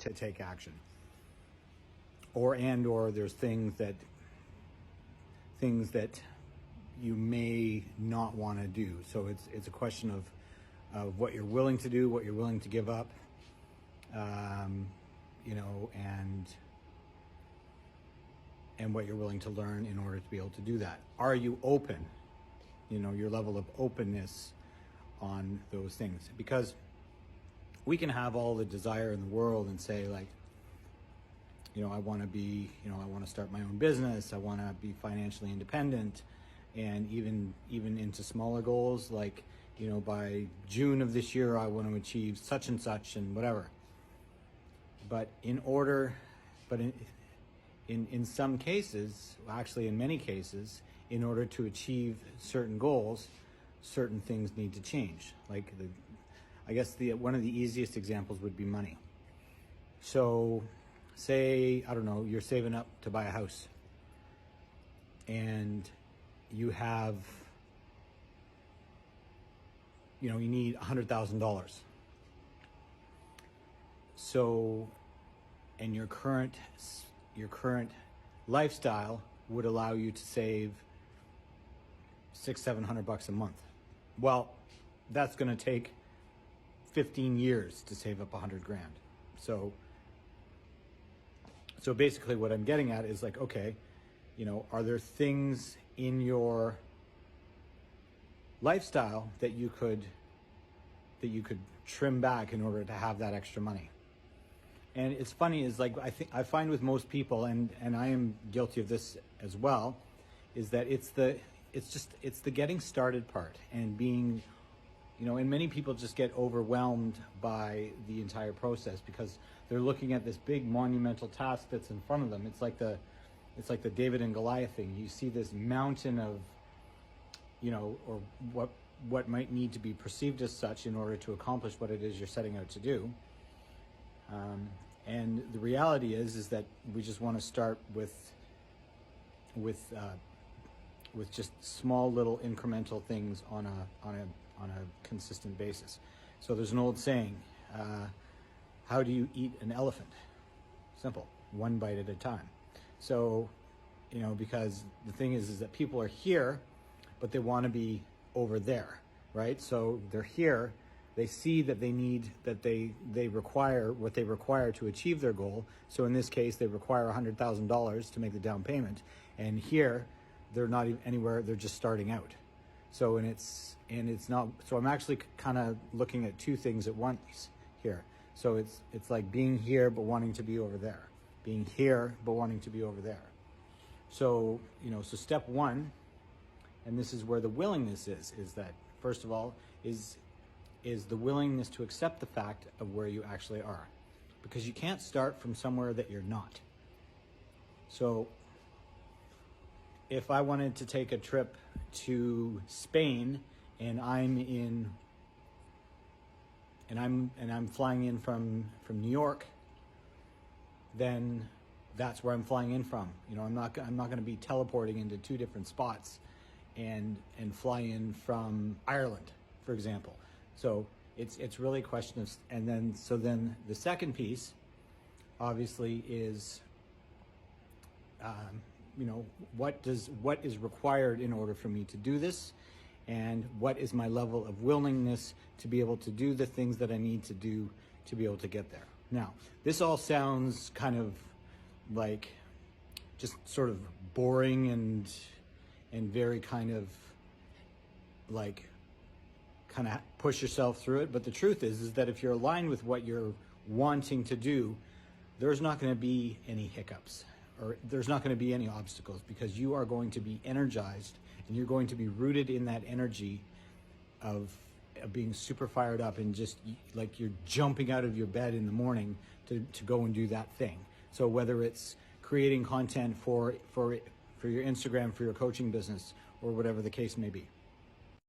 to take action, or there's things that you may not want to do. So it's a question of what you're willing to do, what you're willing to give up, you know, and what you're willing to learn in order to be able to do that. Are you open? You know, your level of openness on those things. Because we can have all the desire in the world and say, like, you know, I want to start my own business. I want to be financially independent, and even into smaller goals, like, you know, by June of this year, I want to achieve such and such and whatever. But in some cases, actually in many cases, in order to achieve certain goals, certain things need to change. Like one of the easiest examples would be money. So say, I don't know, you're saving up to buy a house, and you have, you know, you need $100,000. So, and your current lifestyle would allow you to save $600-700 a month. Well, that's going to take 15 years to save up $100,000. So basically what I'm getting at is, like, okay, you know, are there things in your lifestyle that you could trim back in order to have that extra money? And it's funny, is like, I find with most people, and I am guilty of this as well, is that it's the getting started part, and being, you know, and many people just get overwhelmed by the entire process because they're looking at this big monumental task that's in front of them. It's like the David and Goliath thing. You see this mountain of, you know, or what might need to be perceived as such in order to accomplish what it is you're setting out to do. And the reality is that we just want to start with just small little incremental things on a consistent basis. So there's an old saying, how do you eat an elephant? Simple, one bite at a time. So, you know, because the thing is that people are here, but they want to be over there, right? So they're here, they see that they require what they require to achieve their goal. So in this case, they require $100,000 to make the down payment. And here, they're not even anywhere, they're just starting out. So, and it's not, so I'm actually kind of looking at two things at once here. So it's like being here, but wanting to be over there. Being here, but wanting to be over there. So, you know, so step one, and this is where the willingness is that, first of all, is the willingness to accept the fact of where you actually are. Because you can't start from somewhere that you're not. So if I wanted to take a trip to Spain and I'm flying in from New York, then that's where I'm flying in from. You know, I'm not going to be teleporting into two different spots and fly in from Ireland, for example. So it's really a question of, and then the second piece obviously is, you know, what is required in order for me to do this, and what is my level of willingness to be able to do the things that I need to do to be able to get there. Now, this all sounds kind of like just sort of boring and very kind of like kind of push yourself through it. But the truth is that if you're aligned with what you're wanting to do, there's not going to be any hiccups, or there's not going to be any obstacles, because you are going to be energized and you're going to be rooted in that energy of being super fired up, and just like you're jumping out of your bed in the morning to go and do that thing. So whether it's creating content for your Instagram, for your coaching business, or whatever the case may be.